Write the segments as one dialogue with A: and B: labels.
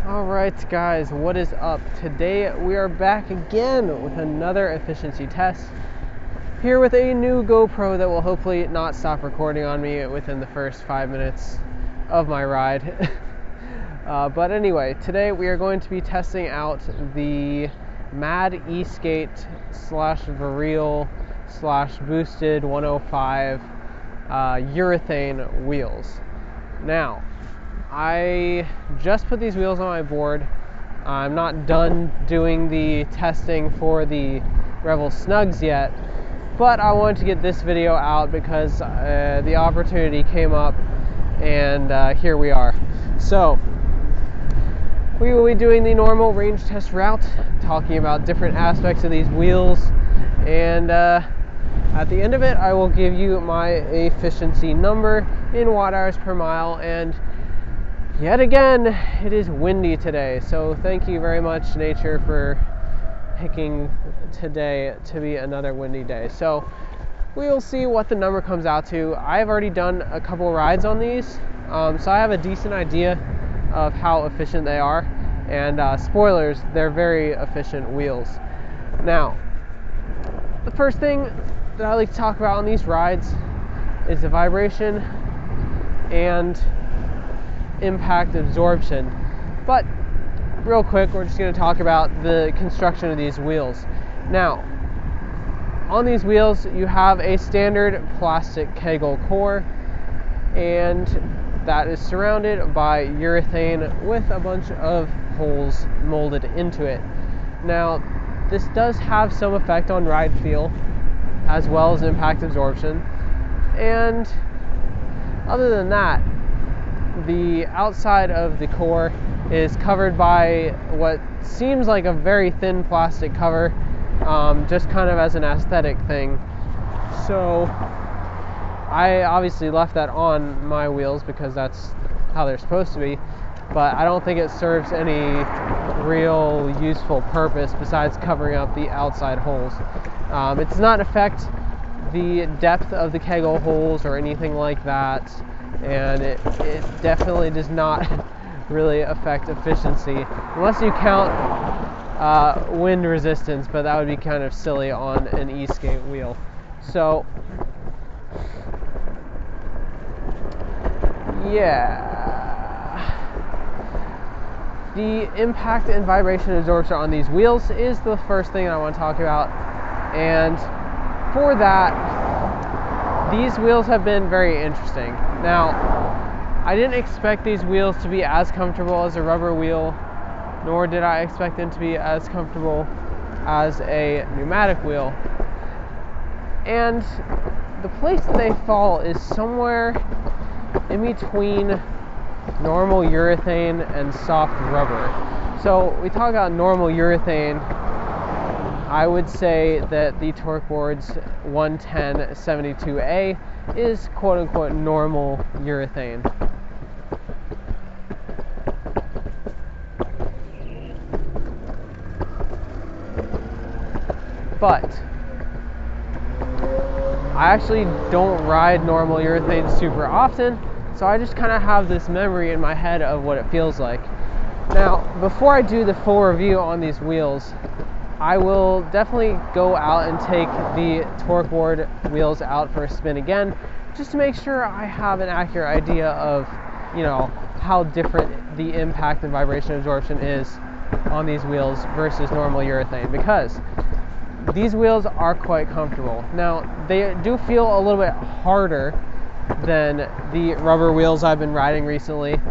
A: Alright guys, what is up? Today we are back again with another efficiency test. Here with a new GoPro that will hopefully not stop recording on me within the first 5 minutes of my ride. But anyway, today we are going to be testing out the MADEsk8 / Verreal / boosted 105 urethane wheels. Now, I just put these wheels on my board. I'm not done doing the testing for the Verreal Snugs yet, but I wanted to get this video out because the opportunity came up, and here we are. So we will be doing the normal range test route, talking about different aspects of these wheels, and at the end of it I will give you my efficiency number in watt hours per mile. And yet again, it is windy today, so thank you very much, nature, for picking today to be another windy day. So we will see what the number comes out to. I've already done a couple rides on these, so I have a decent idea of how efficient they are, and spoilers, they're very efficient wheels. Now, the first thing that I like to talk about on these rides is the vibration and impact absorption. But real quick, we're just going to talk about the construction of these wheels. Now, on these wheels you have a standard plastic Kegel core, and that is surrounded by urethane with a bunch of holes molded into it. Now, this does have some effect on ride feel as well as impact absorption, and other than that, the outside of the core is covered by what seems like a very thin plastic cover, just kind of as an aesthetic thing. So I obviously left that on my wheels because that's how they're supposed to be, but I don't think it serves any real useful purpose besides covering up the outside holes. It does not affect the depth of the Kegel holes or anything like that, and it definitely does not really affect efficiency, unless you count wind resistance, but that would be kind of silly on an E-skate wheel. So yeah, the impact and vibration absorption on these wheels is the first thing I want to talk about, and for that, these wheels have been very interesting. Now, I didn't expect these wheels to be as comfortable as a rubber wheel, nor did I expect them to be as comfortable as a pneumatic wheel. And the place that they fall is somewhere in between normal urethane and soft rubber. So we talk about normal urethane, I would say that the Torqueboard's 110/72A is quote-unquote normal urethane. But I actually don't ride normal urethane super often, so I just kind of have this memory in my head of what it feels like. Now, before I do the full review on these wheels, I will definitely go out and take the Torqueboard wheels out for a spin again, just to make sure I have an accurate idea of, how different the impact and vibration absorption is on these wheels versus normal urethane, because these wheels are quite comfortable. Now, they do feel a little bit harder than the rubber wheels I've been riding recently,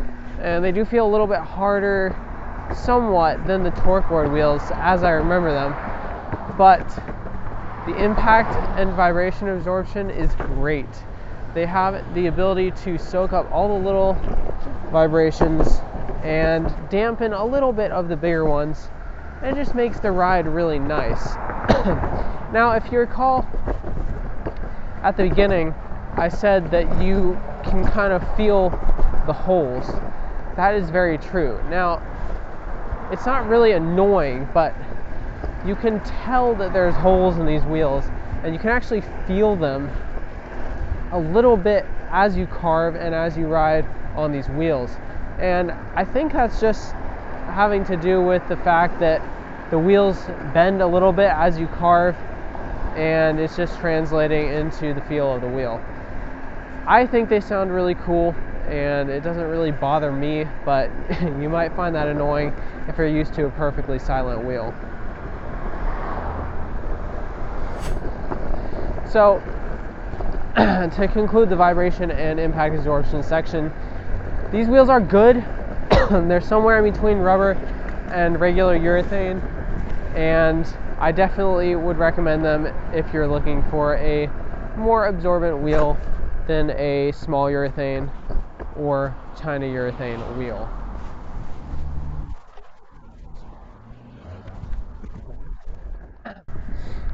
A: and they do feel a little bit harder somewhat than the Torqueboard wheels as I remember them, but the impact and vibration absorption is great. They have the ability to soak up all the little vibrations and dampen a little bit of the bigger ones, and it just makes the ride really nice. Now, if you recall, at the beginning I said that you can kind of feel the holes. That is very true. Now, it's not really annoying, but you can tell that there's holes in these wheels, and you can actually feel them a little bit as you carve and as you ride on these wheels. And I think that's just having to do with the fact that the wheels bend a little bit as you carve, and it's just translating into the feel of the wheel. I think they sound really cool, and it doesn't really bother me, but you might find that annoying if you're used to a perfectly silent wheel. So, to conclude the vibration and impact absorption section, these wheels are good. They're somewhere in between rubber and regular urethane, and I definitely would recommend them if you're looking for a more absorbent wheel than a small urethane or China urethane wheel.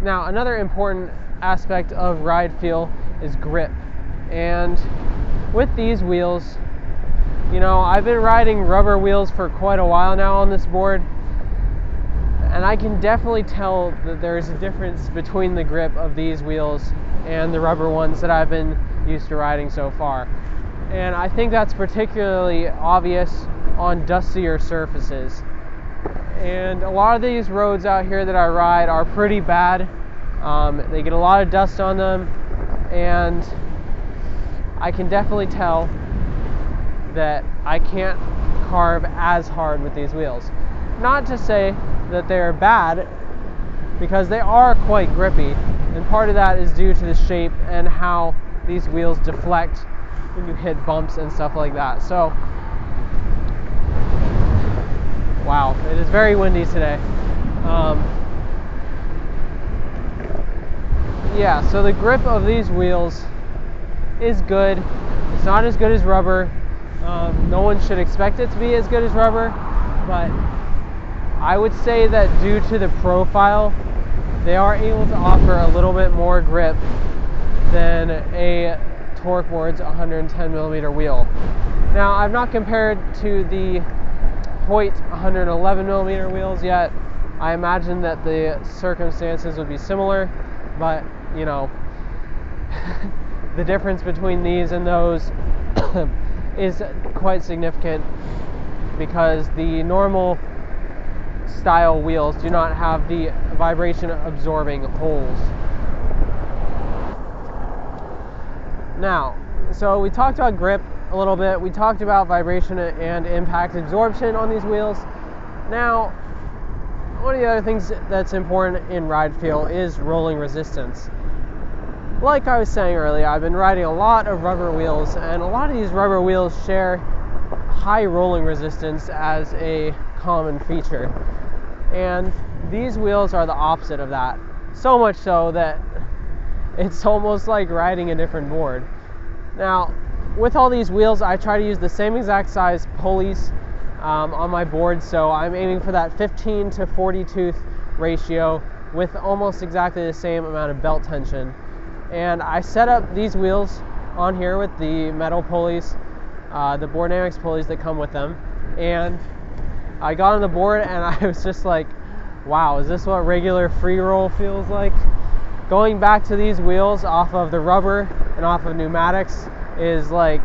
A: Now, another important aspect of ride feel is grip. And with these wheels, you know, I've been riding rubber wheels for quite a while now on this board, and I can definitely tell that there's a difference between the grip of these wheels and the rubber ones that I've been used to riding so far. And I think that's particularly obvious on dustier surfaces. And a lot of these roads out here that I ride are pretty bad. They get a lot of dust on them, and I can definitely tell that I can't carve as hard with these wheels. Not to say that they're bad, because they are quite grippy, and part of that is due to the shape and how these wheels deflect when you hit bumps and stuff like that. So, wow, it is very windy today. Yeah, so the grip of these wheels is good. It's not as good as rubber. No one should expect it to be as good as rubber, but I would say that due to the profile, they are able to offer a little bit more grip than a Torqueboard's 110mm wheel. Now, I've not compared to the Hoyt 111mm wheels yet. I imagine that the circumstances would be similar, but you know, the difference between these and those is quite significant, because the normal style wheels do not have the vibration absorbing holes. Now, so we talked about grip a little bit, we talked about vibration and impact absorption on these wheels. Now, one of the other things that's important in ride feel is rolling resistance. Like I was saying earlier, I've been riding a lot of rubber wheels, and a lot of these rubber wheels share high rolling resistance as a common feature. And these wheels are the opposite of that. So much so that it's almost like riding a different board. Now, with all these wheels, I try to use the same exact size pulleys on my board, so I'm aiming for that 15 to 40 tooth ratio with almost exactly the same amount of belt tension. And I set up these wheels on here with the metal pulleys, the Boardnamics pulleys that come with them, and I got on the board and I was just like, wow, is this what regular free roll feels like? Going back to these wheels off of the rubber and off of pneumatics is like,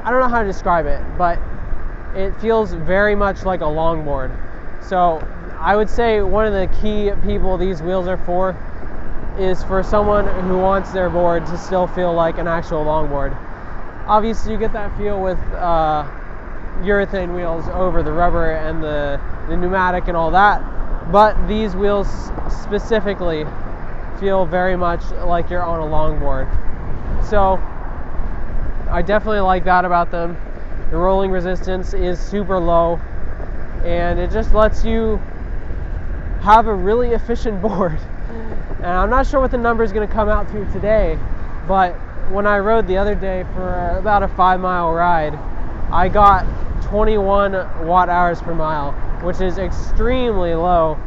A: I don't know how to describe it, but it feels very much like a longboard. So I would say one of the key people these wheels are for is for someone who wants their board to still feel like an actual longboard. Obviously, you get that feel with urethane wheels over the rubber and the pneumatic and all that, but these wheels specifically feel very much like you're on a longboard. So I definitely like that about them. The rolling resistance is super low, and it just lets you have a really efficient board. And I'm not sure what the number is going to come out to today, but when I rode the other day for about a 5-mile ride, I got 21 watt hours per mile, which is extremely low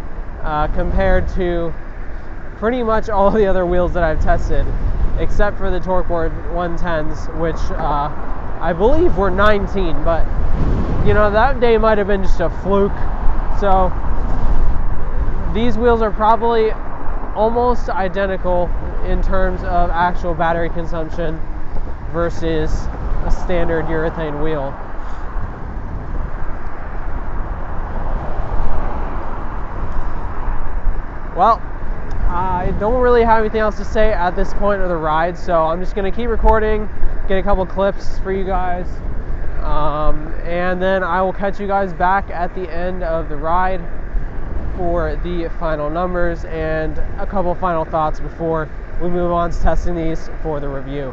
A: compared to pretty much all the other wheels that I've tested, except for the Torqueboard 110s, which I believe were 19, but you know, that day might have been just a fluke. So these wheels are probably almost identical in terms of actual battery consumption versus a standard urethane wheel. Well, I don't really have anything else to say at this point of the ride, so I'm just going to keep recording, get a couple clips for you guys, and then I will catch you guys back at the end of the ride for the final numbers and a couple final thoughts before we move on to testing these for the review.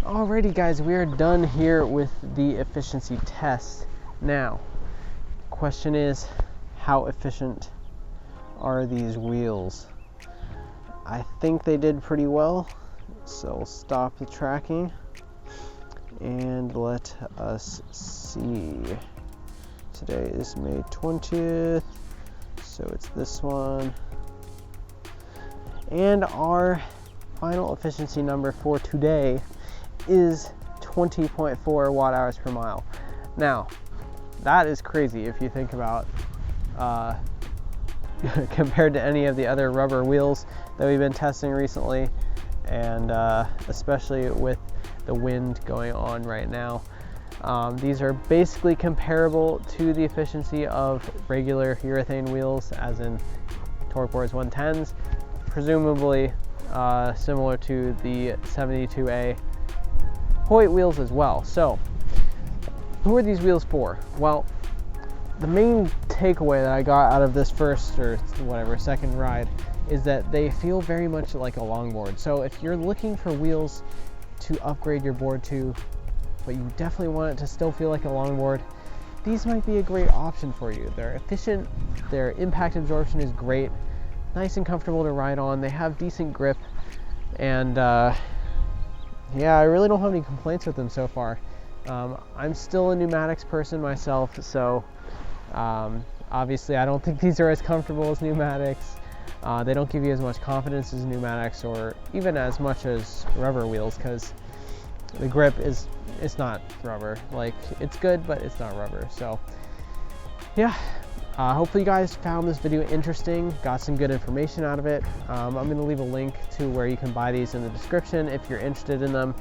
A: Alrighty guys, we are done here with the efficiency test. Now, question is, how efficient are these wheels? I think they did pretty well, so we'll stop the tracking and let us see. Today is May 20th, so it's this one. And our final efficiency number for today is 20.4 watt hours per mile. Now, that is crazy if you think about compared to any of the other rubber wheels that we've been testing recently, and especially with the wind going on right now. These are basically comparable to the efficiency of regular urethane wheels, as in Torque Boards 110s, presumably similar to the 72A Hoyt wheels as well. So, who are these wheels for? Well, the main takeaway that I got out of this first or whatever second ride is that they feel very much like a longboard. So if you're looking for wheels to upgrade your board to, but you definitely want it to still feel like a longboard, these might be a great option for you. They're efficient, their impact absorption is great, nice and comfortable to ride on, they have decent grip, and yeah, I really don't have any complaints with them so far. I'm still a pneumatics person myself, so obviously I don't think these are as comfortable as pneumatics. They don't give you as much confidence as pneumatics, or even as much as rubber wheels, because the grip is, it's not rubber. Like, it's good, but it's not rubber. So yeah, hopefully you guys found this video interesting, got some good information out of it. I'm going to leave a link to where you can buy these in the description if you're interested in them.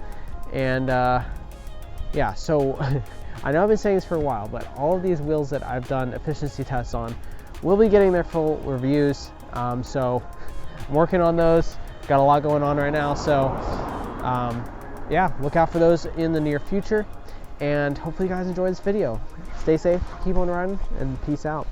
A: And yeah, so I know I've been saying this for a while, but all of these wheels that I've done efficiency tests on will be getting their full reviews. So I'm working on those, got a lot going on right now. So yeah, look out for those in the near future. And hopefully you guys enjoy this video. Stay safe, keep on riding, and peace out.